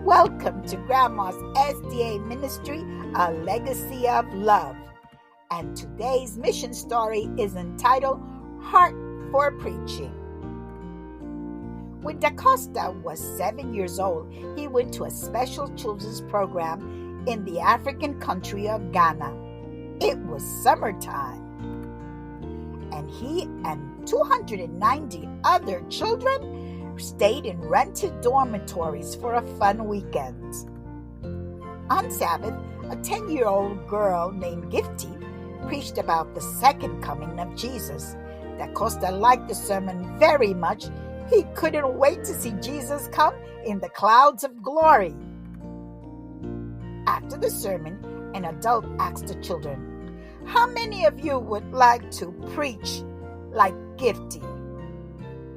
Welcome to Grandma's SDA Ministry, A Legacy of Love. And today's mission story is entitled Heart for Preaching. When DaCosta was 7 years old, he went to a special children's program in the African country of Ghana. It was summertime, and he and 290 other children stayed in rented dormitories for a fun weekend. On Sabbath, a 10-year-old girl named Gifty preached about the second coming of Jesus. DaCosta liked the sermon very much. He couldn't wait to see Jesus come in the clouds of glory. After the sermon, an adult asked the children, "How many of you would like to preach like Gifty?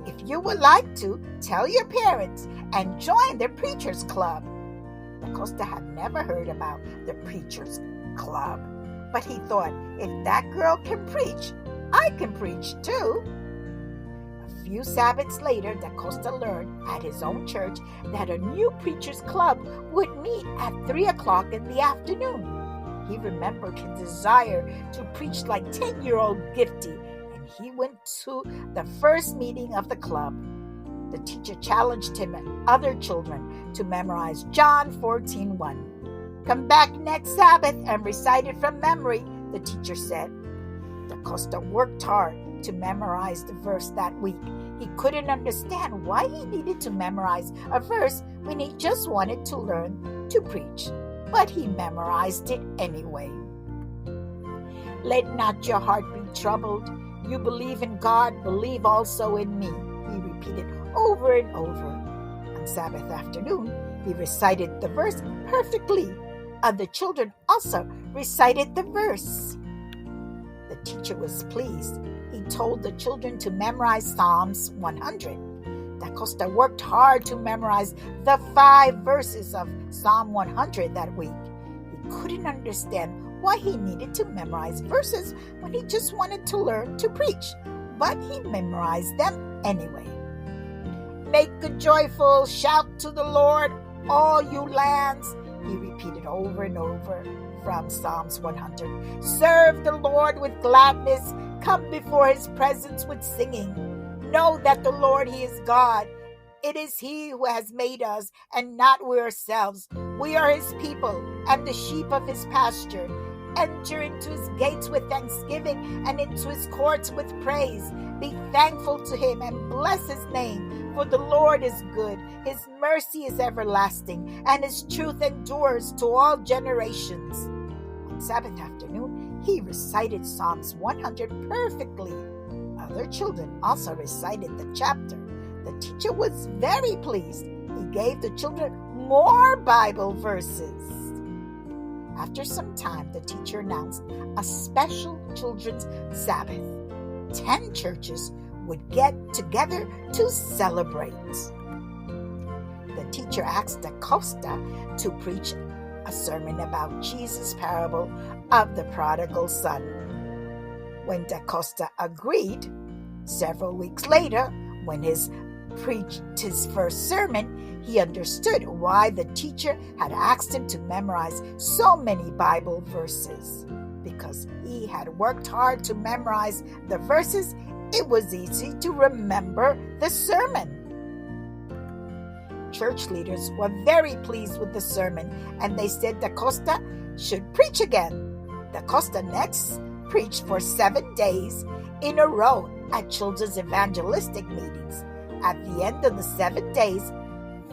If you would like to, tell your parents and join the Preachers Club." DaCosta had never heard about the Preachers Club, but he thought, if that girl can preach, I can preach too. A few Sabbaths later, DaCosta learned at his own church that a new Preachers Club would meet at 3 o'clock in the afternoon. He remembered his desire to preach like 10-year-old Gifty, and he went to the first meeting of the club. The teacher challenged him and other children to memorize John 14:1. "Come back next Sabbath and recite it from memory," the teacher said. DaCosta worked hard to memorize the verse that week. He couldn't understand why he needed to memorize a verse when he just wanted to learn to preach, but he memorized it anyway. "Let not your heart be troubled. You believe in God, believe also in me," he repeated over and over. On Sabbath afternoon, he recited the verse perfectly. Other children also recited the verse. The teacher was pleased. He told the children to memorize Psalms 100. DaCosta worked hard to memorize the 5 verses of Psalm 100 that week. He couldn't understand why he needed to memorize verses when he just wanted to learn to preach, but he memorized them anyway. "Make a joyful shout to the Lord, all you lands," he repeated over and over from Psalms 100. "Serve the Lord with gladness. Come before his presence with singing. Know that the Lord, he is God. It is he who has made us and not we ourselves. We are his people and the sheep of his pasture. Enter into his gates with thanksgiving and into his courts with praise. Be thankful to him and bless his name, for the Lord is good. His mercy is everlasting, and his truth endures to all generations." On Sabbath afternoon, he recited Psalms 100 perfectly. Other children also recited the chapter. The teacher was very pleased. He gave the children more Bible verses. After some time, the teacher announced a special children's Sabbath. 10 churches would get together to celebrate. The teacher asked DaCosta to preach a sermon about Jesus' parable of the prodigal son. When DaCosta agreed, several weeks later, when he preached his first sermon, he understood why the teacher had asked him to memorize so many Bible verses. Because he had worked hard to memorize the verses, it was easy to remember the sermon. Church leaders were very pleased with the sermon, and they said DaCosta should preach again. DaCosta next preached for 7 days in a row at children's evangelistic meetings. At the end of the 7 days,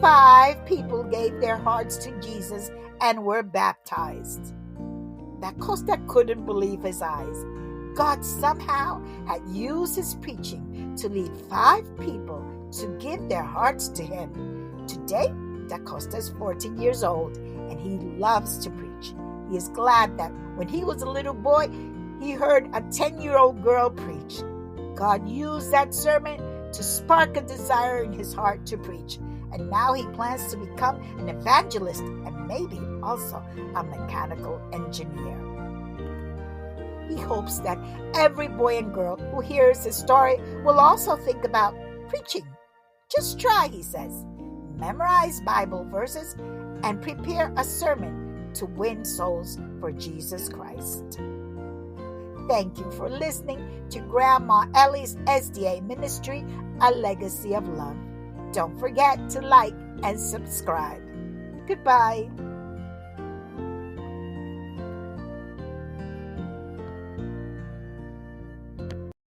5 people gave their hearts to Jesus and were baptized. DaCosta couldn't believe his eyes. God somehow had used his preaching to lead 5 people to give their hearts to him. Today, DaCosta is 14 years old, and he loves to preach. He is glad that when he was a little boy, he heard a 10-year-old girl preach. God used that sermon to spark a desire in his heart to preach, and now he plans to become an evangelist and maybe also a mechanical engineer. He hopes that every boy and girl who hears his story will also think about preaching. Just try, he says. memorize Bible verses, and prepare a sermon to win souls for Jesus Christ. Thank you for listening to Grandma Ellie's SDA Ministry, A Legacy of Love. Don't forget to like and subscribe. Goodbye.